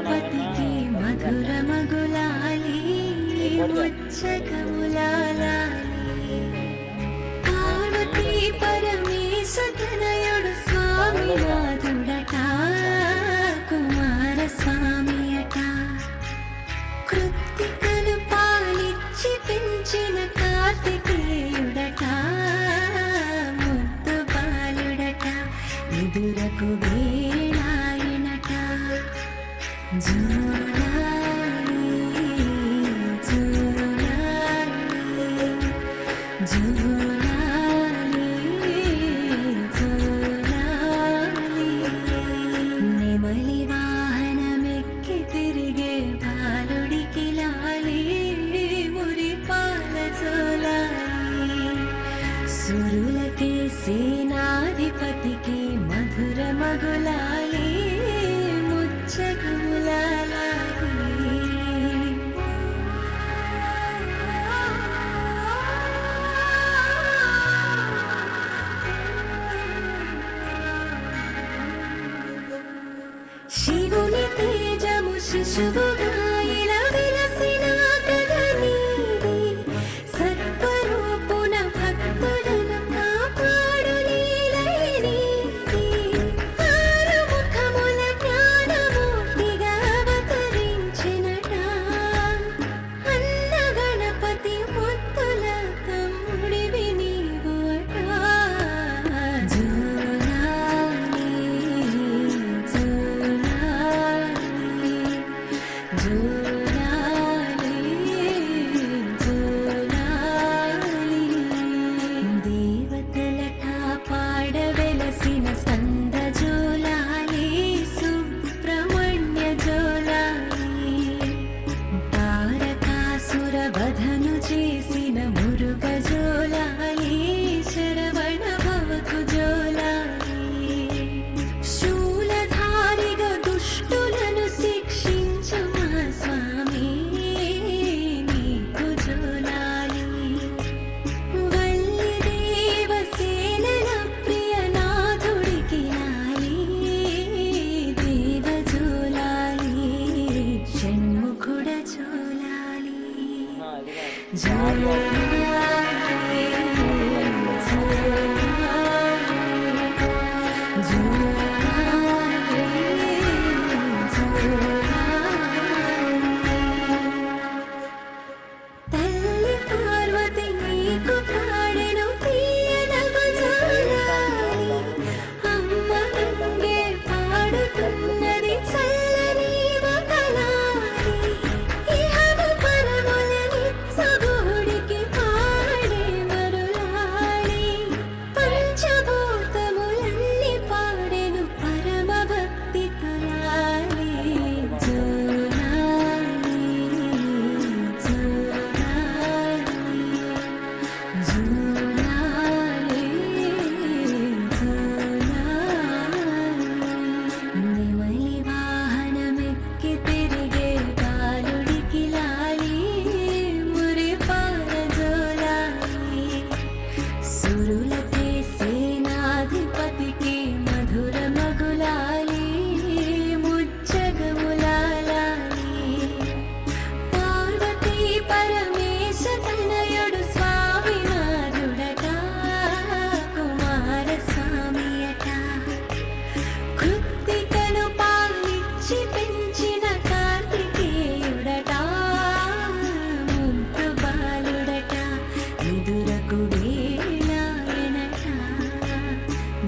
నాధిపతికి మధుర మగులాలి ముచ్చకములాలి పార్వతీ పరమేశ తనయుడు స్వామినాథుడట కుమార స్వామియట కృత్తికలు పాలిచ్చి పెంచిన కార్తికేయుడట ముద్దు బాలుడట ఎదురకు వేళాయనట జూలాలి జూలాలి జూలాలి జూలాలి నెమలి వాహనమెక్కి తిరిగే బాలుడికి లాలి మురిపాల జోలాలి సురులకే సేనాధిపతికి మధుర మగులాలి ముచ్చకములాలి శివుని తేజము శిశువుగా ఇలా విలసిన కథ నీది సర్వరూపున భక్తులను కాపాడు లీలయ నీది ఆరు ముఖముల జ్ఞానమూర్తిగా అవతరించినట అన్న గణపతి ముత్తుల తమ్ముడివి నీవు అట జూలాలి జూలాలి జూలాలి దేవతల కాపాడ వెలసిన స్కంద జూలాలి సుబ్రహ్మణ్య జూలాలి తారకాసుర వధను చేసిన మురుగ జూలాలి శరవణ భవకు జూలాలి శూలధారిగా దుష్టులను శిక్షించు మా స్వామి నీకు జూలాలి వల్లి దేవసేనల ప్రియనాథుడికి లాలి దేవ జూలాలి షణ్ముఖుడ జూలాలి జూలాలి జూలాలి తల్లి పార్వతి నీకు పాడెను తీయనగు జూలాలి అమ్మ రంగే పాడుతున్నది చల్లని వదలాలి ఇహము పరముల నిత్సగుడికి పాడే మరులాలి పంచభూతములన్నీ పాడెను పరమ భక్తి తొలాలి జూలాలి జూలాలి జూలాలి నెమలి వాహనమెక్కి తిరిగే బాలుడికి లాలి మురిపాల జూలాలి సురులకే సేనాధిపతికి మధుర మగులాలి ముచ్చగములాలి పార్వతీ పరమేశ తనయుడు స్వామినాథుడట కుమార స్వామియట కృత్తికలు పాలిచ్చి పెంచిన కార్తికేయుడట ముద్దు బాలుడట ఎదురకు వేళాయనట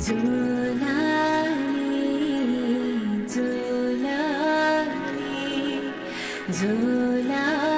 జూలాలి జూలాలి జూలాలి